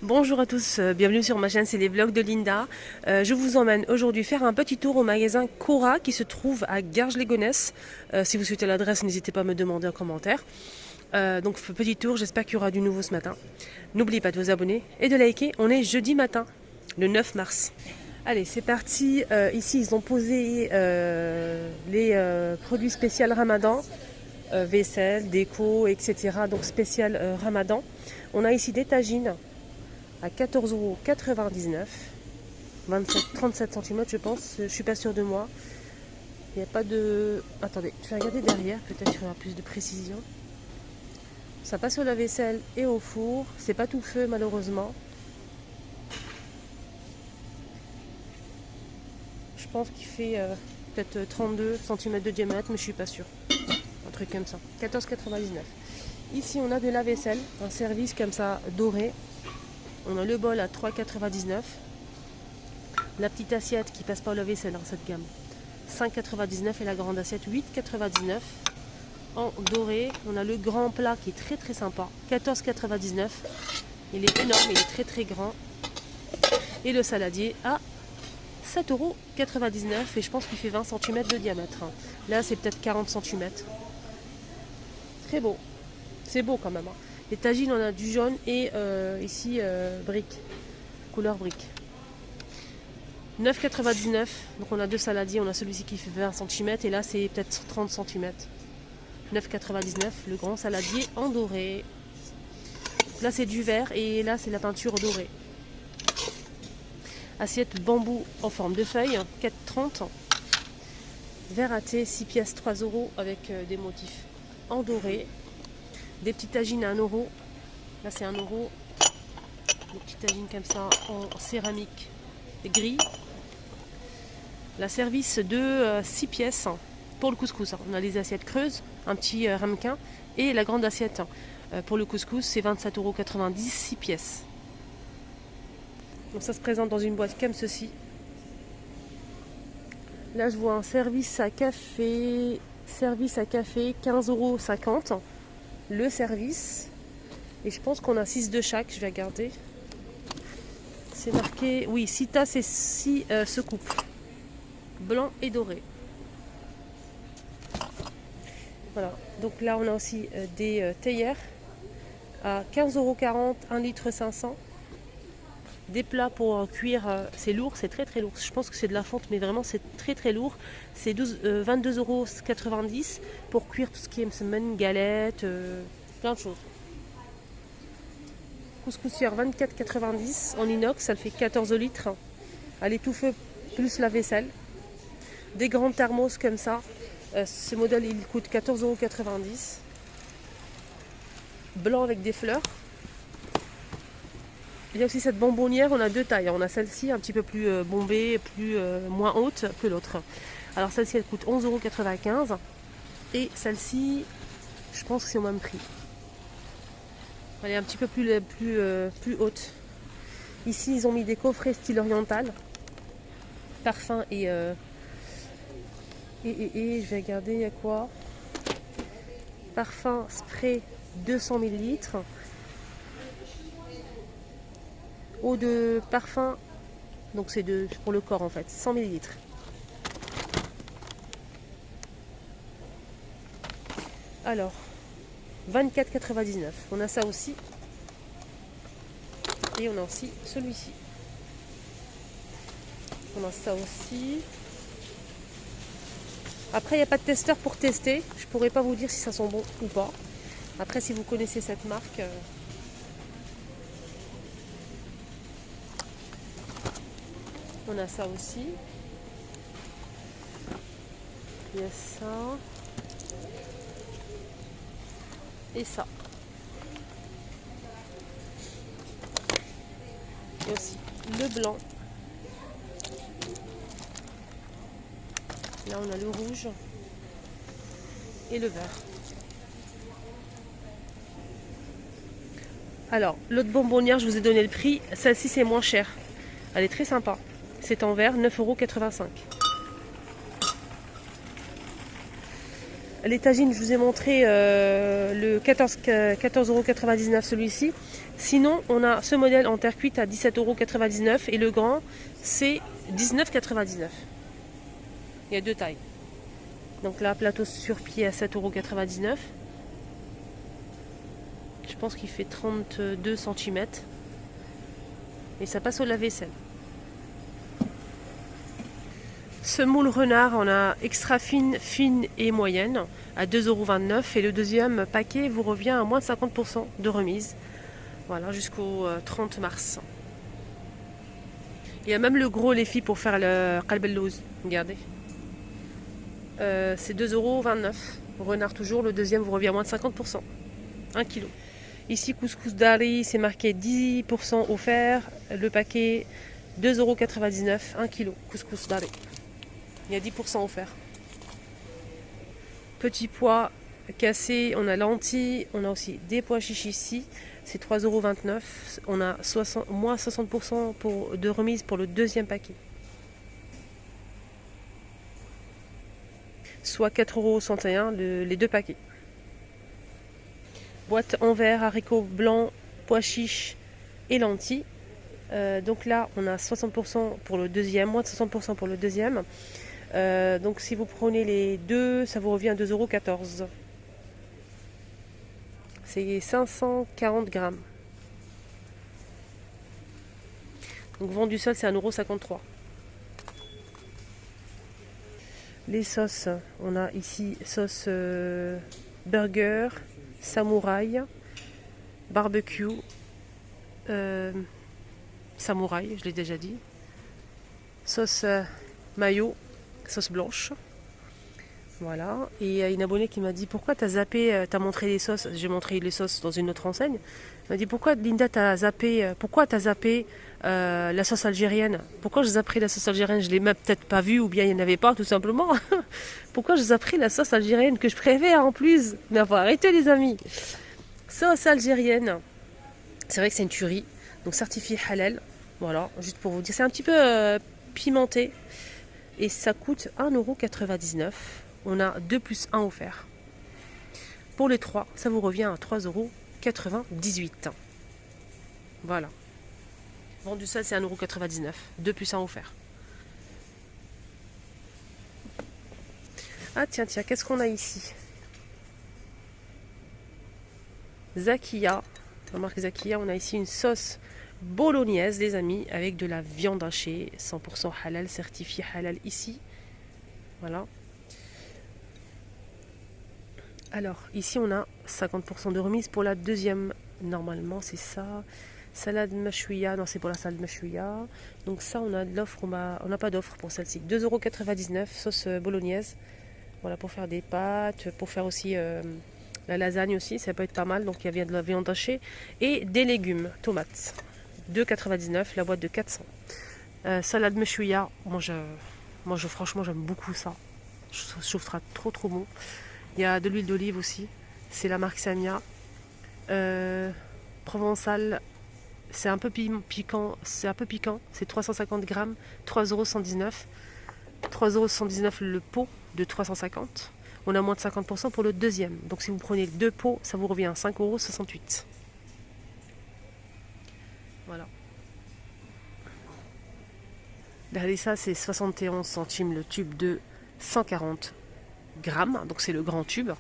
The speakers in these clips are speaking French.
Bonjour à tous, bienvenue sur ma chaîne, c'est les vlogs de Linda. Je vous emmène aujourd'hui faire un petit tour au magasin Cora qui se trouve à Garges-les-Gonesse. Si vous souhaitez l'adresse, n'hésitez pas à me demander en commentaire. Donc petit tour, j'espère qu'il y aura du nouveau ce matin. N'oubliez pas de vous abonner et de liker, on est jeudi matin, le 9 mars. Allez, c'est parti. Ici, ils ont posé les produits spéciaux Ramadan, vaisselle, déco, etc. Donc spécial Ramadan. On a ici des tagines à 14,99 €, 37 cm je pense, je suis pas sûre de moi. Il n'y a pas de... Attendez, je vais regarder derrière, peut-être qu'il y aura plus de précision. Ça passe au lave-vaisselle et au four, c'est pas tout feu malheureusement. Je pense qu'il fait peut-être 32 cm de diamètre, mais je suis pas sûre. Un truc comme ça, 14,99 €. Ici on a de lave-vaisselle, un service comme ça doré. On a le bol à 3,99 €. La petite assiette qui passe pas au lave-vaisselle dans cette gamme, 5,99 € et la grande assiette 8,99 €. En doré, on a le grand plat qui est très sympa, 14,99 €. Il est énorme, il est très grand. Et le saladier à 7,99 € et je pense qu'il fait 20 cm de diamètre. Là, c'est peut-être 40 cm. Très beau. C'est beau quand même. Les tagines, on a du jaune et ici brique, couleur brique. 9,99 €. Donc on a deux saladiers, on a celui-ci qui fait 20 cm et là c'est peut-être 30 cm. 9,99 € le grand saladier en doré. Là c'est du verre et là c'est la peinture dorée. Assiette bambou en forme de feuille, 4,30 €. Verre à thé, 6 pièces, 3 € avec des motifs en doré. Des petites tagines à 1 €. Là c'est 1 €. Des petites tagines comme ça en céramique gris. La service de 6 pièces pour le couscous. On a les assiettes creuses, un petit ramequin et la grande assiette pour le couscous, c'est 27,90 €, 6 pièces. Donc ça se présente dans une boîte comme ceci. Là je vois un service à café, 15,50 € le service. Et je pense qu'on a 6 de chaque, je vais regarder. C'est marqué, oui, 6 tasses et 6 secoupes. Blanc et doré. Voilà, donc là on a aussi des théières à 15,40 €, 1,5 litre. Des plats pour cuire, c'est lourd, c'est très lourd. Je pense que c'est de la fonte, mais vraiment c'est très lourd. C'est 22,90 € pour cuire tout ce qui est semaine, galettes, plein de choses. Couscoussière 24,90 € en inox, ça le fait 14 litres. À l'étouffe plus la vaisselle. Des grandes thermos comme ça. Ce modèle il coûte 14,90 €. Blanc avec des fleurs. Il y a aussi cette bonbonnière, on a deux tailles. On a celle-ci un petit peu plus bombée, moins haute que l'autre. Alors celle-ci elle coûte 11,95 € et celle-ci, je pense que c'est au même prix. Elle est un petit peu plus haute. Ici ils ont mis des coffrets style oriental, parfum et je vais regarder il y a quoi. Parfum spray 200 ml. Eau de parfum, donc c'est pour le corps en fait, 100 ml. Alors, 24,99 €. On a ça aussi. Et on a aussi celui-ci. On a ça aussi. Après, il n'y a pas de testeur pour tester. Je pourrais pas vous dire si ça sent bon ou pas. Après, si vous connaissez cette marque... On a ça aussi. Il y a ça. Et ça. Il y a aussi le blanc. Là on a le rouge. Et le vert. Alors, l'autre bonbonnière, je vous ai donné le prix. Celle-ci c'est moins cher. Elle est très sympa. C'est en verre, 9,85 €. Les tagines, je vous ai montré le 14,99 € celui-ci. Sinon, on a ce modèle en terre cuite à 17,99 € et le grand, c'est 19,99 €. Il y a deux tailles. Donc là, plateau sur pied à 7,99 €. Je pense qu'il fait 32 cm. Et ça passe au lave-vaisselle. Ce moule renard, on a extra fine, fine et moyenne à 2,29 € et le deuxième paquet vous revient à moins de 50% de remise. Voilà, jusqu'au 30 mars. Il y a même le gros les filles pour faire le kalbellouz. Regardez. C'est 2,29 €. Renard toujours, le deuxième vous revient à moins de 50%. 1 kg. Ici, couscous dari, c'est marqué 10% offert. Le paquet 2,99 €, 1 kg. Couscous dari. Il y a 10% offert. Petits pois cassés, on a lentilles, on a aussi des pois chiches ici. C'est 3,29 €. On a moins 60% de remise pour le deuxième paquet. Soit 4,61 € les deux paquets. Boîte en verre, haricots blancs, pois chiches et lentilles. Donc là, on a 60% pour le deuxième, moins de 60% pour le deuxième. Donc si vous prenez les deux, ça vous revient à 2,14 €. C'est 540 grammes. Donc vent du sol, c'est 1,53 €. Les sauces, on a ici sauce burger, samouraï, barbecue, samouraï, je l'ai déjà dit, sauce mayo, sauce blanche. Voilà, et il y a une abonnée qui m'a dit pourquoi t'as zappé, t'as montré les sauces, j'ai montré les sauces dans une autre enseigne. Elle m'a dit pourquoi Linda t'as zappé, la sauce algérienne. Pourquoi je zapperai la sauce algérienne? Je l'ai même peut-être pas vue ou bien il n'y en avait pas tout simplement. Pourquoi je zapperai la sauce algérienne que je préfère en plus? Mais faut arrêter les amis. Sauce algérienne, c'est vrai que c'est une tuerie, donc certifié halal. Voilà, juste pour vous dire, c'est un petit peu pimenté et ça coûte 1,99 €. On a 2 plus 1 offert. Pour les 3, ça vous revient à 3,98 €. Voilà. Vendu seul, c'est 1,99 €. 2 plus 1 offert. Ah tiens, qu'est-ce qu'on a ici? Zakia. La marque Zakia, on a ici une sauce bolognaise, les amis, avec de la viande hachée, 100% halal, certifié halal ici. Voilà. Alors, ici, on a 50% de remise pour la deuxième. Normalement, c'est ça. Salade mashouya. Non, c'est pour la salade mashouya. Donc ça, on a de l'offre. On n'a pas d'offre pour celle-ci. 2,99 €, sauce bolognaise. Voilà, pour faire des pâtes, pour faire aussi la lasagne aussi. Ça peut être pas mal. Donc, il y a de la viande hachée. Et des légumes, tomates. 2,99 €, la boîte de 400. Salade mashouya. Moi, franchement, j'aime beaucoup ça. Je trouve ça trop bon. Il y a de l'huile d'olive aussi. C'est la marque Samia. Provençal. C'est un peu piquant. C'est 350 grammes. 3,119 €. 3,119 € le pot de 350. On a moins de 50% pour le deuxième. Donc si vous prenez deux pots, ça vous revient à 5,68 €. Voilà. Regardez ça, c'est 71 centimes le tube de 140 grammes. Donc c'est le grand tube.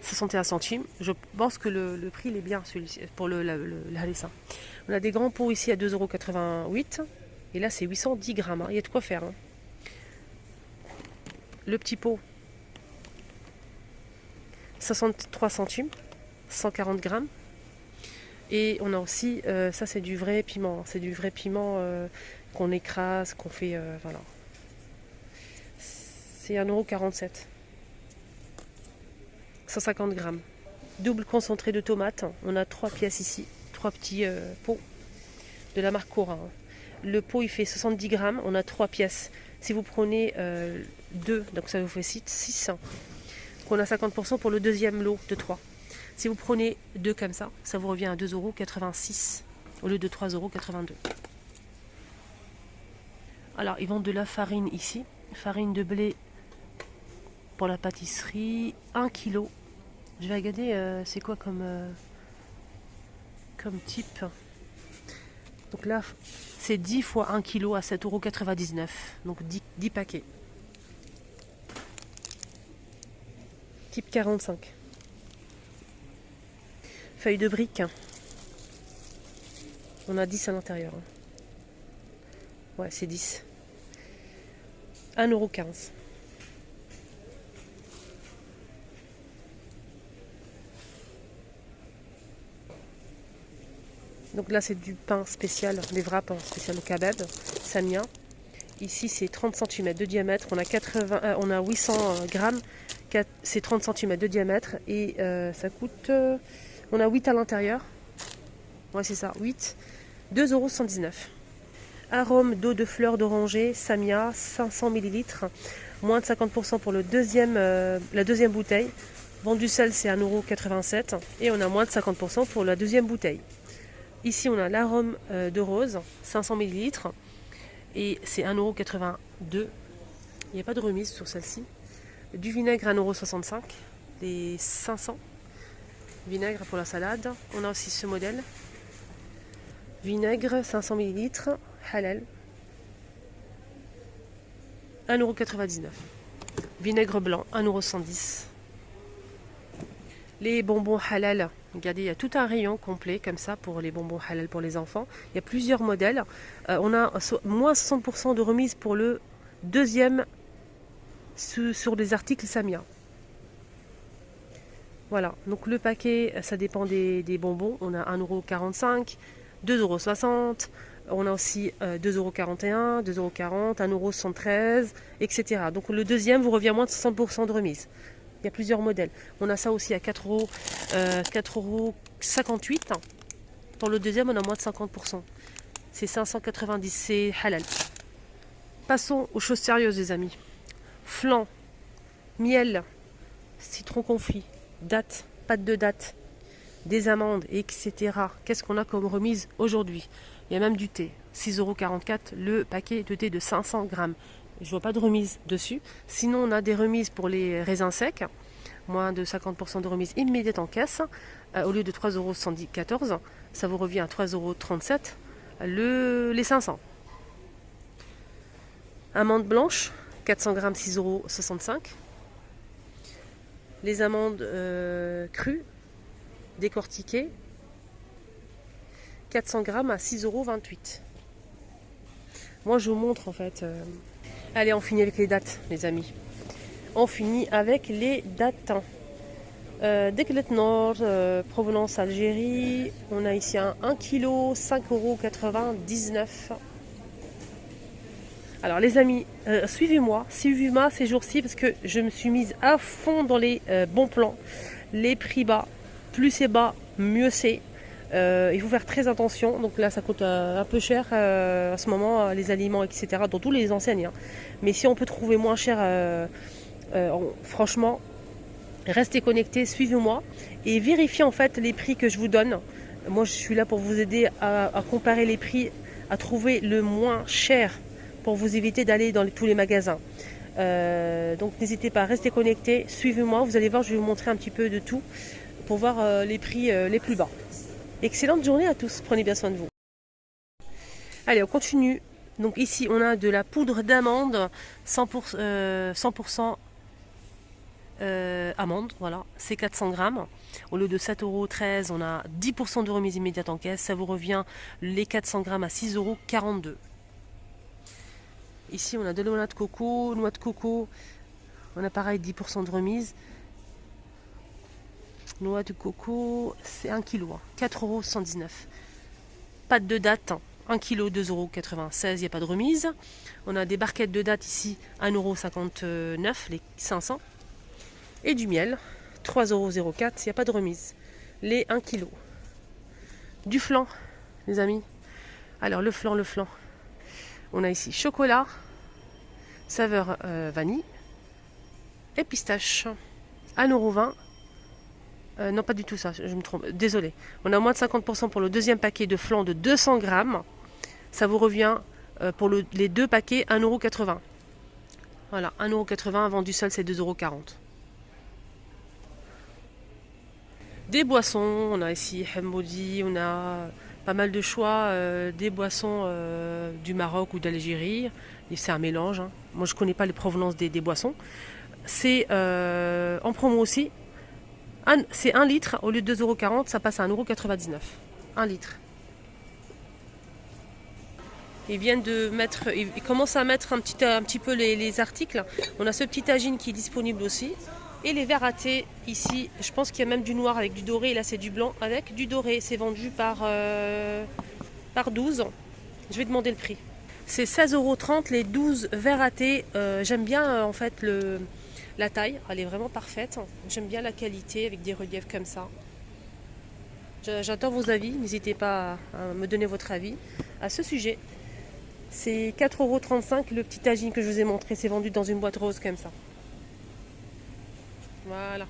61 centimes. Je pense que le prix il est bien celui-ci pour le harissa. On a des grands pots ici à 2,88 €. Et là c'est 810 grammes. Il y a de quoi faire. Le petit pot 63 centimes. 140 grammes. Et on a aussi, ça c'est du vrai piment. C'est du vrai piment qu'on écrase, qu'on fait. Voilà. C'est 1,47 €. 150 grammes. Double concentré de tomates. On a 3 pièces ici. 3 petits pots de la marque Cora. Le pot il fait 70 grammes. On a 3 pièces. Si vous prenez 2, donc ça vous fait 6. Donc on a 50% pour le deuxième lot de 3. Si vous prenez 2 comme ça, ça vous revient à 2,86 € au lieu de 3,82 €. Alors ils vendent de la farine ici. Farine de blé pour la pâtisserie. 1 kg. Je vais regarder c'est quoi comme comme type. Donc là, c'est 10 fois 1 kg à 7,99 €. Donc 10 paquets. Type 45. Feuille de brique. On a 10 à l'intérieur. Ouais, c'est 10. 1,15 €. Donc là, c'est du pain spécial, des vrais pains spécial au kebab, Samia. Ici, c'est 30 cm de diamètre. On a 800 grammes. C'est 30 cm de diamètre. Et ça coûte... on a 8 à l'intérieur. Ouais, c'est ça, 8. 2,119 €. Arôme d'eau de fleurs d'oranger, Samia, 500 ml. Moins de 50% pour la deuxième bouteille. Vendu seul, c'est 1,87 €. Et on a moins de 50% pour la deuxième bouteille. Ici, on a l'arôme de rose, 500 ml. Et c'est 1,82 €. Il n'y a pas de remise sur celle-ci. Du vinaigre, 1,65 €. Les 500 vinaigre pour la salade. On a aussi ce modèle. Vinaigre, 500 ml. Halal. 1,99 €. Vinaigre blanc, 1,110 €. Les bonbons halal. Regardez, il y a tout un rayon complet comme ça pour les bonbons halal pour les enfants. Il y a plusieurs modèles. On a moins 60% de remise pour le deuxième sur les articles Samia. Voilà, donc le paquet, ça dépend des bonbons. On a 1,45 €, 2,60 €. On a aussi 2,41 €, 2,40 €, 1,73 €, etc. Donc le deuxième vous revient moins de 60% de remise. Il y a plusieurs modèles. On a ça aussi à 4,58 €. Pour le deuxième, on a moins de 50%. C'est 590, c'est halal. Passons aux choses sérieuses, les amis. Flan, miel, citron confit, date, pâte de date, des amandes, etc. Qu'est-ce qu'on a comme remise aujourd'hui? Il y a même du thé. 6,44 € le paquet de thé de 500 grammes. Je vois pas de remise dessus. Sinon, on a des remises pour les raisins secs. Moins de 50% de remise immédiate en caisse. Au lieu de 3,74 €, ça vous revient à 3,37 € les 500. Amandes blanches, 400 grammes, 6,65 €. Les amandes crues, décortiquées, 400 grammes à 6,28 €. Moi, je vous montre en fait. Allez, on finit avec les dates, les amis. On finit avec les dates. Deklet Nord, provenance Algérie. On a ici un 1 kg, 5,99 €. Alors les amis, suivez-moi ces jours-ci parce que je me suis mise à fond dans les bons plans. Les prix bas, plus c'est bas, mieux c'est. Il faut faire très attention. Donc là, ça coûte un peu cher à ce moment, les aliments, etc. Dans tous les enseignes. Hein. Mais si on peut trouver moins cher, franchement, restez connectés, suivez-moi et vérifiez en fait les prix que je vous donne. Moi, je suis là pour vous aider à comparer les prix, à trouver le moins cher pour vous éviter d'aller dans tous les magasins. Donc n'hésitez pas à rester connectés, suivez-moi. Vous allez voir, je vais vous montrer un petit peu de tout pour voir les prix les plus bas. Excellente journée à tous, prenez bien soin de vous. Allez, on continue. Donc ici, on a de la poudre d'amande, 100% amande, voilà, c'est 400 grammes. Au lieu de 7,13 €, on a 10% de remise immédiate en caisse. Ça vous revient les 400 grammes à 6,42 €. Ici, on a de la noix de coco, on a pareil 10% de remise. Noix de coco, c'est 1 kg, 4,119 €. Pâte de date, 1 kg, 2,96 €, il n'y a pas de remise. On a des barquettes de date ici, 1,59 €, les 500. Et du miel, 3,04 €, il n'y a pas de remise. Les 1 kg. Du flan, les amis. Alors, le flan. On a ici chocolat, saveur vanille et pistache. 1,20 €. Non, pas du tout ça, je me trompe. Désolé. On a moins de 50% pour le deuxième paquet de flan de 200 grammes. Ça vous revient pour les deux paquets 1,80 €. Voilà, 1,80 €, vendu seul, c'est 2,40 €. Des boissons, on a ici Hemmoudi, on a pas mal de choix, des boissons du Maroc ou d'Algérie. Et c'est un mélange, hein. Moi je connais pas les provenances des boissons. C'est en promo aussi. C'est 1 litre, au lieu de 2,40 €, ça passe à 1,99 €. 1 litre. Ils viennent de mettre, ils commencent à mettre un petit peu les articles. On a ce petit tagine qui est disponible aussi. Et les verres à thé, ici, je pense qu'il y a même du noir avec du doré. Et là, c'est du blanc avec du doré. C'est vendu par 12. Je vais demander le prix. C'est 16,30 € les 12 verres à thé. J'aime bien en fait la taille. Elle est vraiment parfaite. J'aime bien la qualité avec des reliefs comme ça. J'attends vos avis. N'hésitez pas à me donner votre avis à ce sujet. C'est 4,35 € le petit tagine que je vous ai montré. C'est vendu dans une boîte rose comme ça. Voilà.